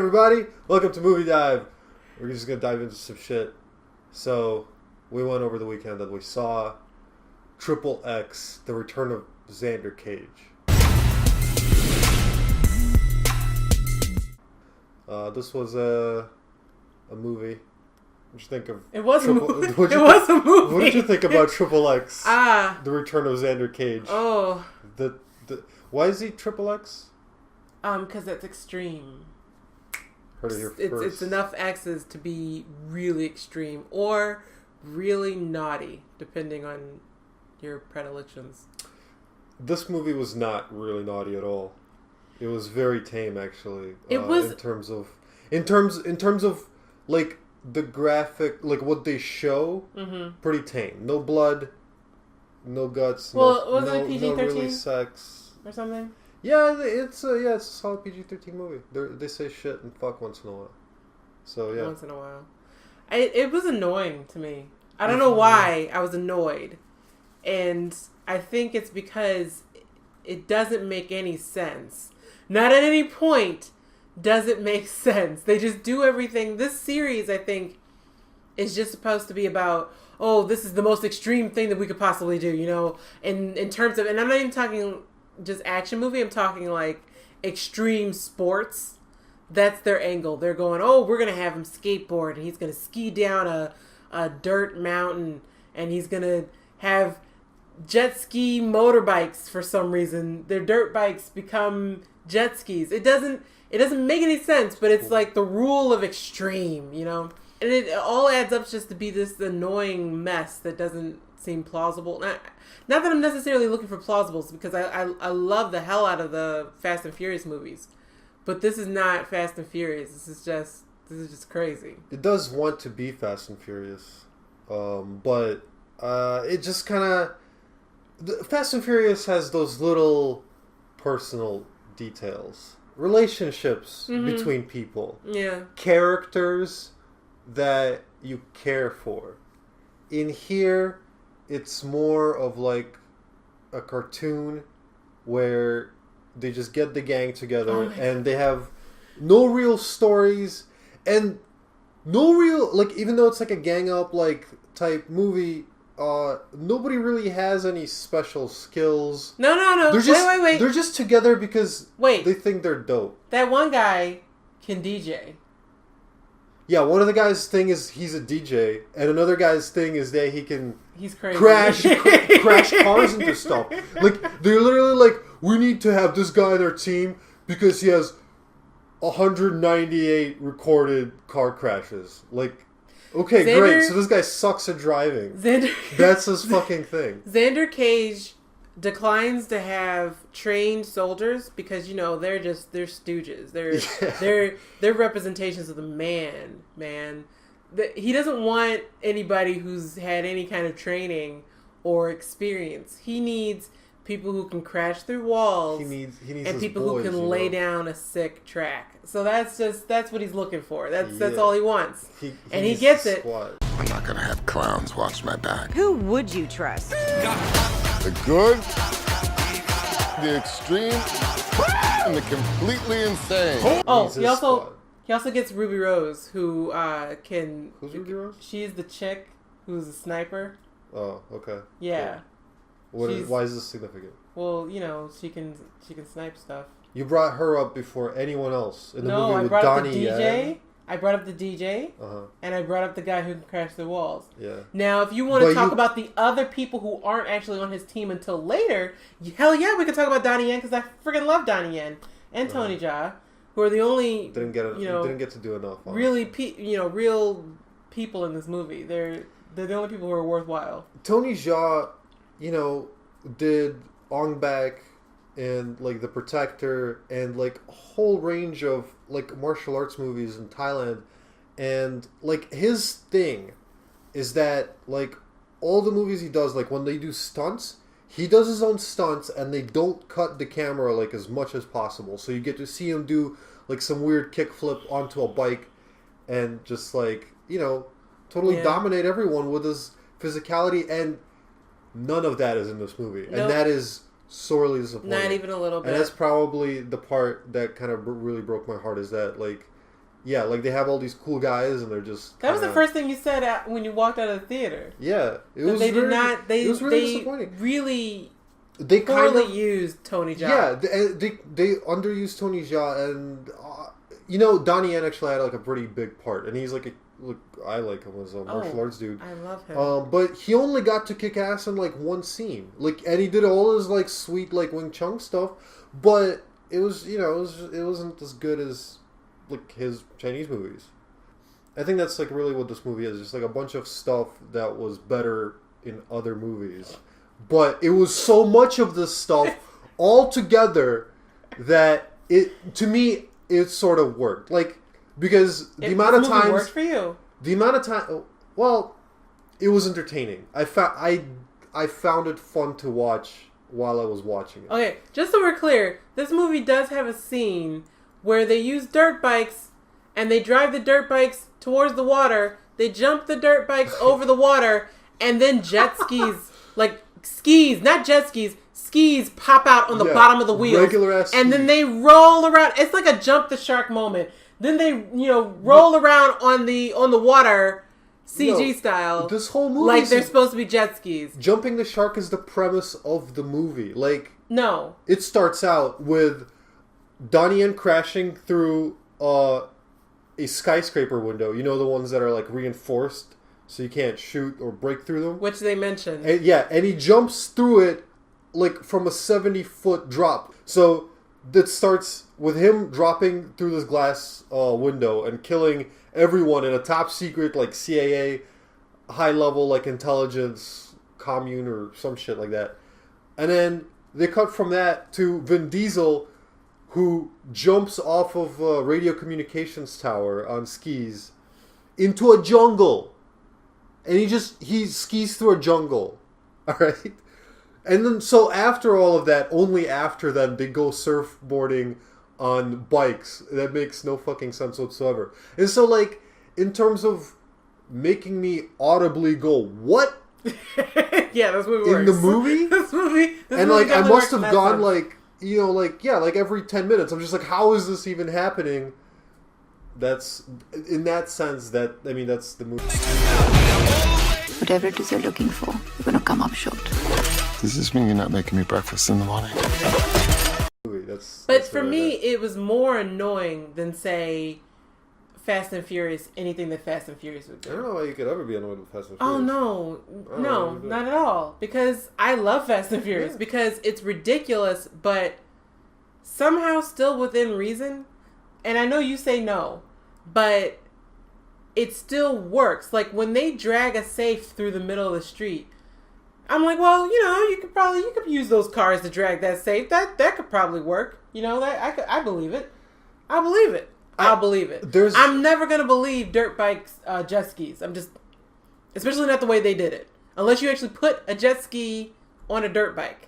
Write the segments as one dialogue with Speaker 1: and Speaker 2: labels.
Speaker 1: everybody? Welcome to MovieDive. We're just going to dive into some shit. So, we went over the weekend and we saw XXX, The Return of Xander Cage. This was a movie. What'd you think of...
Speaker 2: It was a movie. It was a movie.
Speaker 1: What did you think about XXX? The Return of Xander Cage.
Speaker 2: Oh.
Speaker 1: Why is he XXX?
Speaker 2: Because it's extreme.
Speaker 1: Heard it here first.
Speaker 2: It's enough X's to be really extreme or really naughty, depending on your predilections.
Speaker 1: This movie was not really naughty at all. It was very tame, actually.
Speaker 2: It was
Speaker 1: in terms of like the graphic, like what they show.
Speaker 2: Mm-hmm.
Speaker 1: Pretty tame. No blood, no guts.
Speaker 2: Well, wasn't it PG-13?
Speaker 1: No really sex
Speaker 2: or something?
Speaker 1: Yeah, it's a solid PG-13 movie. They say shit and fuck once in a while. So yeah,
Speaker 2: once in a while. It was annoying to me. I don't know why I was annoyed, and I think it's because it doesn't make any sense. Not at any point does it make sense. They just do everything. This series, I think, is just supposed to be about, oh, this is the most extreme thing that we could possibly do, you know, in terms of, and I'm not even talking just action movie, I'm talking like extreme sports. That's their angle. They're going, oh, we're going to have him skateboard, and he's going to ski down a dirt mountain, and he's going to have jet ski motorbikes for some reason. Their dirt bikes become jet skis. It doesn't make any sense, but it's like the rule of extreme, you know? And it all adds up just to be this annoying mess that doesn't seem plausible. Not that I'm necessarily looking for plausibles, because I love the hell out of the Fast and Furious movies. But this is not Fast and Furious. This is just crazy.
Speaker 1: It does want to be Fast and Furious. But it just kind of... Fast and Furious has those little personal details. Relationships between people.
Speaker 2: Yeah.
Speaker 1: Characters that you care for. In here, it's more of like a cartoon where they just get the gang together and they have no real stories and no real, like, even though it's like a gang up like type movie, nobody really has any special skills.
Speaker 2: No.
Speaker 1: They're just,
Speaker 2: wait.
Speaker 1: They're just together because they think they're dope.
Speaker 2: That one guy can DJ.
Speaker 1: Yeah, one of the guys' thing is he's a DJ, and another guy's thing is that
Speaker 2: he's crazy.
Speaker 1: crash cars into stuff. Like, they're literally like, we need to have this guy on our team because he has 198 recorded car crashes. Like, okay, great. So this guy sucks at driving. That's his fucking thing.
Speaker 2: Xander Cage declines to have trained soldiers because, you know, they're stooges. They're representations of the man. He doesn't want anybody who's had any kind of training or experience. He needs people who can crash through walls.
Speaker 1: He needs
Speaker 2: and people who can lay down a sick track. So that's what he's looking for. That's all he wants. He gets it.
Speaker 3: I'm not gonna have clowns watch my back.
Speaker 4: Who would you trust?
Speaker 3: The good, the extreme, and the completely insane.
Speaker 2: Oh, he also gets Ruby Rose, who can...
Speaker 1: Who's Ruby Rose?
Speaker 2: She's the chick who's a sniper.
Speaker 1: Oh, okay.
Speaker 2: Yeah.
Speaker 1: Cool. Why is this significant?
Speaker 2: Well, you know, she can snipe stuff.
Speaker 1: You brought her up before anyone else in the movie with Donnie.
Speaker 2: I brought up the DJ, and I brought up the guy who can crash the walls.
Speaker 1: Yeah.
Speaker 2: Now, if you want to talk about the other people who aren't actually on his team until later, hell yeah, we can talk about Donnie Yen, because I freaking love Donnie Yen and Tony Jaa, who are the only
Speaker 1: didn't get to do enough.
Speaker 2: Really, real people in this movie. They're the only people who are worthwhile.
Speaker 1: Tony Jaa, you know, did Ong Bak and like The Protector and like a whole range of like martial arts movies in Thailand, and like his thing is that like all the movies he does, like when they do stunts, he does his own stunts and they don't cut the camera like as much as possible, so you get to see him do like some weird kickflip onto a bike and just like, you know, totally dominate everyone with his physicality, and none of that is in this movie. Nope. And that is sorely disappointing.
Speaker 2: Not even a little bit.
Speaker 1: And that's probably the part that kind of really broke my heart, is that like Yeah, like they have all these cool guys, and they're just.
Speaker 2: That was the first thing you said when you walked out of the theater.
Speaker 1: Yeah, it was.
Speaker 2: They did not. It was really
Speaker 1: disappointing.
Speaker 2: Really.
Speaker 1: They
Speaker 2: poorly used Tony Jaa.
Speaker 1: Yeah, they underused Tony Jaa, and Donnie Yen actually had like a pretty big part, and he's like I like him as a martial arts dude.
Speaker 2: I love him.
Speaker 1: But he only got to kick ass in like one scene, and he did all his like sweet like Wing Chun stuff, but it was it wasn't as good as like his Chinese movies. I think that's like really what this movie is, just like a bunch of stuff that was better in other movies. But it was so much of this stuff all together that to me it sort of worked. Like, because the amount of times
Speaker 2: worked for you.
Speaker 1: The amount of time, well, it was entertaining. I found it fun to watch while I was watching it.
Speaker 2: Okay, just so we're clear, this movie does have a scene where they use dirt bikes and they drive the dirt bikes towards the water. They jump the dirt bikes over the water, and then jet skis, like skis, not jet skis, skis pop out on the bottom of the wheels.
Speaker 1: Regular ass
Speaker 2: and then they roll around. It's like a jump the shark moment. Then they, roll around on the water, CG style.
Speaker 1: This whole movie,
Speaker 2: like they're supposed to be jet skis.
Speaker 1: Jumping the shark is the premise of the movie. Like,
Speaker 2: no,
Speaker 1: it starts out with Donnie Yen crashing through a skyscraper window. You know, the ones that are like reinforced, so you can't shoot or break through them.
Speaker 2: Which they mentioned.
Speaker 1: And he jumps through it like from a 70-foot drop. So that starts with him dropping through this glass window and killing everyone in a top secret like CIA high level like intelligence commune or some shit like that. And then they cut from that to Vin Diesel, who jumps off of a radio communications tower on skis into a jungle. And he skis through a jungle. Alright? And then, so after all of that, only after then, they go surfboarding on bikes. That makes no fucking sense whatsoever. And so, like, in terms of making me audibly go, what?
Speaker 2: Yeah, that's what it works.
Speaker 1: In the movie?
Speaker 2: This movie
Speaker 1: I must have gone, like, every 10 minutes. I'm just like, how is this even happening? That's, in that sense, that's the movie.
Speaker 4: Whatever it is you're looking for, you're going to come up short.
Speaker 3: Does this mean you're not making me breakfast in the morning?
Speaker 2: But for me, it was more annoying than, say, Fast and Furious, anything that Fast and Furious would do.
Speaker 1: I don't know why you could ever be annoyed with Fast and Furious.
Speaker 2: Oh, no, not at all. Because I love Fast and Furious, because it's ridiculous, but somehow still within reason. And I know you say no, but it still works. Like, when they drag a safe through the middle of the street, I'm like, well, you could use those cars to drag that safe. That could probably work. I believe it. I'll believe it. I'm never gonna believe dirt bikes, jet skis. Especially not the way they did it. Unless you actually put a jet ski on a dirt bike.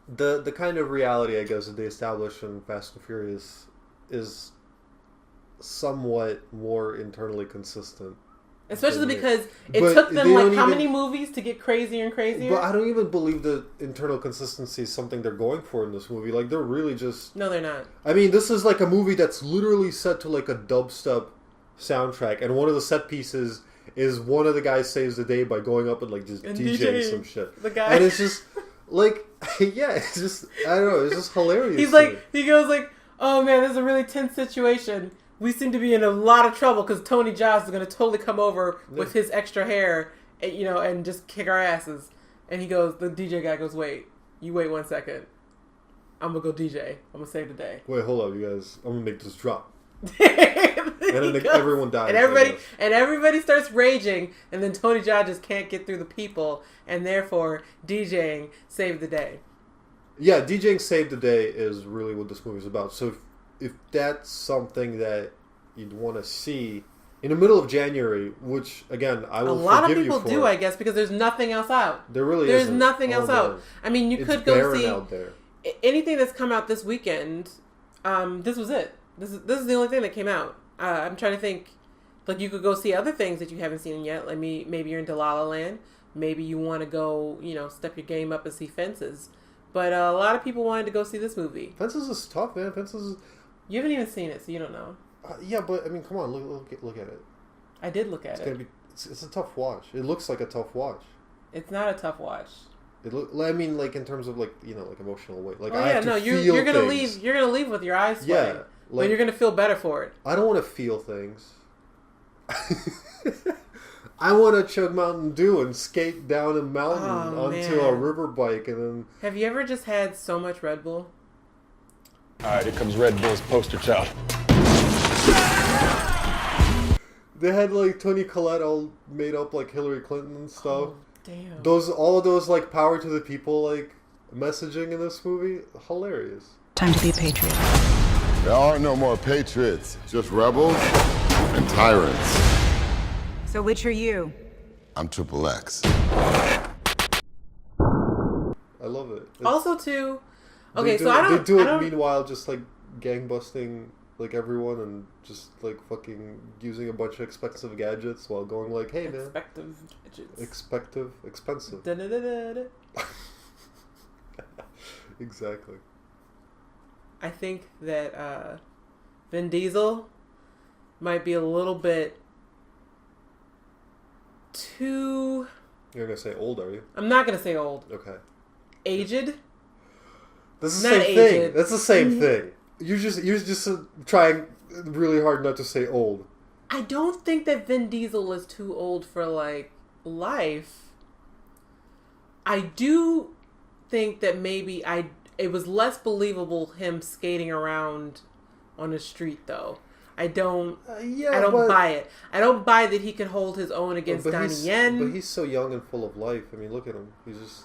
Speaker 1: The kind of reality, I guess, that they establish in Fast and Furious is somewhat more internally consistent.
Speaker 2: Especially because it took them like how many movies to get crazier and crazier?
Speaker 1: But I don't even believe the internal consistency is something they're going for in this movie. Like, they're really just...
Speaker 2: No, they're not.
Speaker 1: I mean, this is like a movie that's literally set to like a dubstep soundtrack. And one of the set pieces is one of the guys saves the day by going up and like just DJing some shit.
Speaker 2: The guy.
Speaker 1: And it's just like, yeah, it's just, I don't know, it's just hilarious.
Speaker 2: He goes like, oh man, this is a really tense situation. We seem to be in a lot of trouble because Tony Jaa is going to totally come over with his extra hair, and just kick our asses. And the DJ guy goes, wait 1 second. I'm going to go DJ. I'm going to save the day.
Speaker 1: Wait, hold up, you guys. I'm going to make this drop. And then everyone dies.
Speaker 2: And everybody starts raging, and then Tony Jaa just can't get through the people, and therefore DJing saved the day.
Speaker 1: Yeah, DJing saved the day is really what this movie is about. So if that's something that you'd want to see in the middle of January, which, again, I will forgive you for.
Speaker 2: A lot of people do, I guess, because there's nothing else out.
Speaker 1: There's
Speaker 2: nothing else out. I mean, you could go see
Speaker 1: out there.
Speaker 2: Anything that's come out this weekend. This was it. This is the only thing that came out. I'm trying to think. Like, you could go see other things that you haven't seen yet. Like, maybe you're into La La Land. Maybe you want to go, step your game up and see Fences. But a lot of people wanted to go see this movie.
Speaker 1: Fences is tough, man.
Speaker 2: You haven't even seen it, so you don't know.
Speaker 1: Yeah, but I mean, come on, look at it.
Speaker 2: I did look at it.
Speaker 1: It's a tough watch. It looks like a tough watch.
Speaker 2: It's not a tough watch.
Speaker 1: I mean, like in terms of like emotional weight. Like
Speaker 2: you're gonna leave. You're gonna leave with your eyes sweating. But you're gonna feel better for it.
Speaker 1: I don't want to feel things. I want to chug Mountain Dew and skate down a mountain onto a river bike and then.
Speaker 2: Have you ever just had so much Red Bull?
Speaker 5: All right, here comes Red Bull's poster child.
Speaker 1: They had like Toni Collette all made up like Hillary Clinton and stuff.
Speaker 2: Oh, damn.
Speaker 1: All of those like power to the people like messaging in this movie, hilarious.
Speaker 6: Time to be a patriot.
Speaker 3: There are no more patriots, just rebels and tyrants.
Speaker 6: So which are you?
Speaker 3: I'm XXX.
Speaker 1: I love it.
Speaker 2: Also, too.
Speaker 1: Okay, they do it meanwhile, just like gangbusting like everyone and just like fucking using a bunch of expensive gadgets while going like, "Hey man, expensive." Exactly.
Speaker 2: I think that Vin Diesel might be a little bit too...
Speaker 1: You're going to say old, are you?
Speaker 2: I'm not going to say old.
Speaker 1: Okay.
Speaker 2: Aged?
Speaker 1: That's the same thing. That's the same thing. You're just trying really hard not to say old.
Speaker 2: I don't think that Vin Diesel is too old for, like, life. I do think that maybe it was less believable him skating around on the street, though. I don't buy it. I don't buy that he could hold his own against Donnie Yen.
Speaker 1: But he's so young and full of life. I mean, look at him. He's just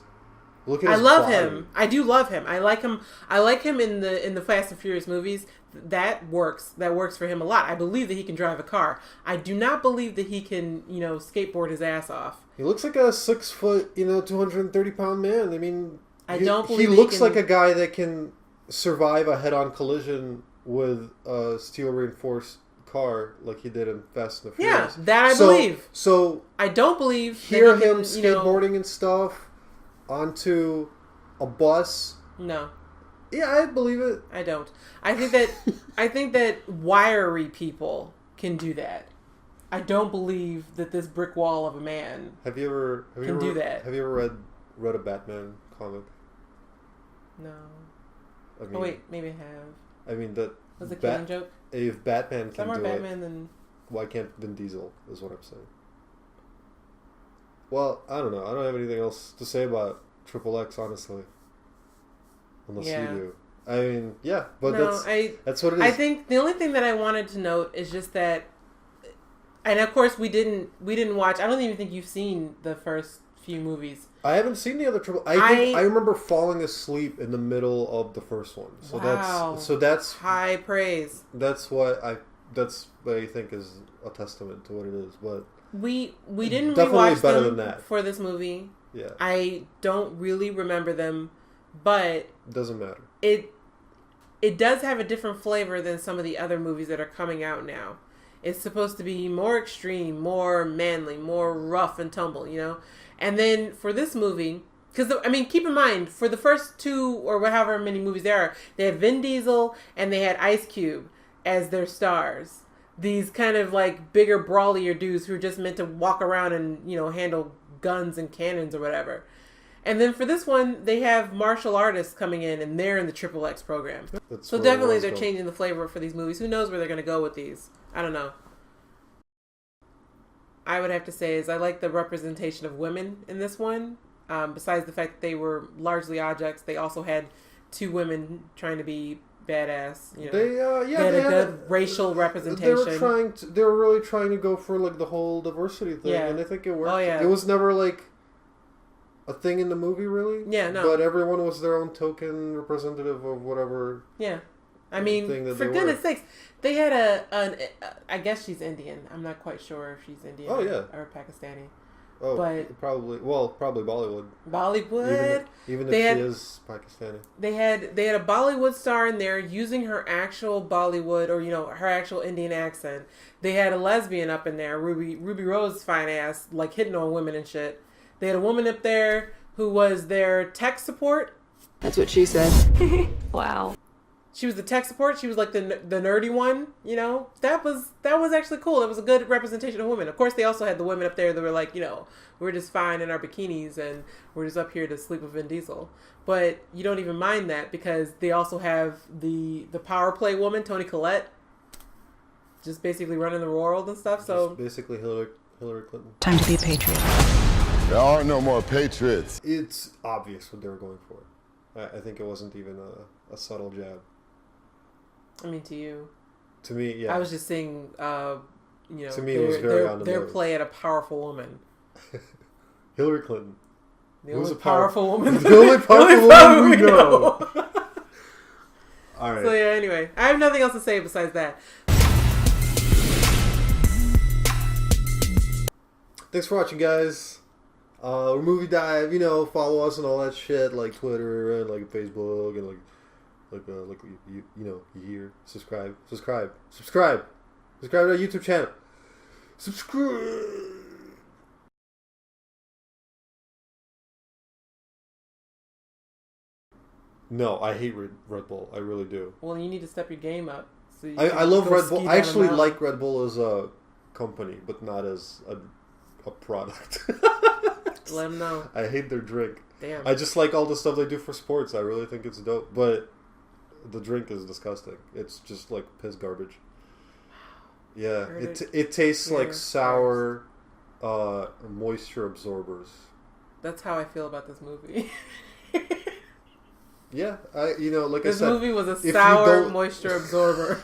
Speaker 2: I love him. I do love him. I like him. I like him in the Fast and Furious movies. That works. That works for him a lot. I believe that he can drive a car. I do not believe that he can, skateboard his ass off.
Speaker 1: He looks like a 6 foot, 230-pound man. I mean,
Speaker 2: I don't believe
Speaker 1: he looks like a guy that can survive a head-on collision with a steel reinforced car like he did in Fast and the Furious.
Speaker 2: Yeah, that I believe.
Speaker 1: So
Speaker 2: I don't believe
Speaker 1: hear him skateboarding and stuff onto a bus.
Speaker 2: No.
Speaker 1: Yeah, I believe it.
Speaker 2: I don't. I think that wiry people can do that. I don't believe that this brick wall of a man
Speaker 1: can do that. Have you ever read a Batman comic?
Speaker 2: No.
Speaker 1: I mean,
Speaker 2: wait, maybe I have.
Speaker 1: I mean that
Speaker 2: was a Killing Joke.
Speaker 1: If Batman can do
Speaker 2: Batman,
Speaker 1: it,
Speaker 2: then
Speaker 1: why can't Vin Diesel? Is what I'm saying. Well, I don't know. I don't have anything else to say about XXX, honestly. Unless you do. I mean, yeah, but that's what it is.
Speaker 2: I think the only thing that I wanted to note is just that, and of course we didn't watch. I don't even think you've seen the first few movies.
Speaker 1: I haven't seen the other triple. I remember falling asleep in the middle of the first one. So that's
Speaker 2: high praise.
Speaker 1: That's what I think is a testament to what it is. But
Speaker 2: we didn't
Speaker 1: definitely
Speaker 2: rewatch
Speaker 1: better
Speaker 2: them
Speaker 1: than that
Speaker 2: for this movie.
Speaker 1: Yeah,
Speaker 2: I don't really remember them, but
Speaker 1: doesn't matter.
Speaker 2: It does have a different flavor than some of the other movies that are coming out now. It's supposed to be more extreme, more manly, more rough and tumble, And then for this movie, because, keep in mind, for the first two or however many movies there are, they had Vin Diesel and they had Ice Cube as their stars. These kind of like bigger, brawlier dudes who are just meant to walk around and, handle guns and cannons or whatever. And then for this one, they have martial artists coming in, and they're in the XXX program. So definitely they're changing the flavor for these movies. Who knows where they're going to go with these? I don't know. I would have to say is I like the representation of women in this one. Besides the fact that they were largely objects, they also had two women trying to be badass. They had a good racial representation.
Speaker 1: They were really trying to go for like the whole diversity thing, and I think it worked.
Speaker 2: Oh, yeah.
Speaker 1: It was never like a thing in the movie, really.
Speaker 2: Yeah, no.
Speaker 1: But everyone was their own token representative of whatever.
Speaker 2: Yeah. For goodness sakes, they had I guess she's Indian. I'm not quite sure if she's Indian or Pakistani.
Speaker 1: Oh,
Speaker 2: but
Speaker 1: probably Bollywood.
Speaker 2: Bollywood.
Speaker 1: Even if she is Pakistani.
Speaker 2: They had a Bollywood star in there using her actual Bollywood or her actual Indian accent. They had a lesbian up in there, Ruby Rose, fine ass, like hitting on women and shit. They had a woman up there who was their tech support.
Speaker 6: That's what she said. Wow.
Speaker 2: She was the tech support. She was like the nerdy one. You know, that was actually cool. It was a good representation of women. Of course, they also had the women up there that were like, you know, we're just fine in our bikinis and we're just up here to sleep with Vin Diesel. But you don't even mind that because they also have the power play woman, Toni Collette, just basically running the world and stuff. So
Speaker 1: just basically Hillary Clinton.
Speaker 6: Time to be a patriot.
Speaker 3: There are no more patriots.
Speaker 1: It's obvious what they were going for. I think it wasn't even a subtle jab.
Speaker 2: I mean, to you.
Speaker 1: To me, yeah.
Speaker 2: I was just saying, you know,
Speaker 1: to me, it was very on the
Speaker 2: their
Speaker 1: nose.
Speaker 2: play at a powerful woman.
Speaker 1: Hillary Clinton.
Speaker 2: The only powerful woman.
Speaker 1: The only powerful woman we know. All right.
Speaker 2: So yeah, anyway. I have nothing else to say besides that.
Speaker 1: Thanks for watching, guys. We're MovieDive. You know, follow us and all that shit, like Twitter and like Facebook and like you know, you hear. Subscribe to our YouTube channel. Subscribe. No, I hate Red Bull. I really do.
Speaker 2: Well, you need to step your game up. So
Speaker 1: I love
Speaker 2: go
Speaker 1: Red
Speaker 2: ski
Speaker 1: Bull.
Speaker 2: down
Speaker 1: I actually
Speaker 2: the mountain.
Speaker 1: like Red Bull as a company, but not as a product.
Speaker 2: Let them know.
Speaker 1: I hate their drink.
Speaker 2: Damn.
Speaker 1: I just like all the stuff they do for sports. I really think it's dope, but the drink is disgusting. It's just like piss garbage. Yeah, it tastes like sour moisture absorbers.
Speaker 2: That's how I feel about this movie.
Speaker 1: Yeah, like
Speaker 2: this
Speaker 1: I said,
Speaker 2: movie was a
Speaker 1: if you
Speaker 2: sour
Speaker 1: don't-
Speaker 2: moisture absorber.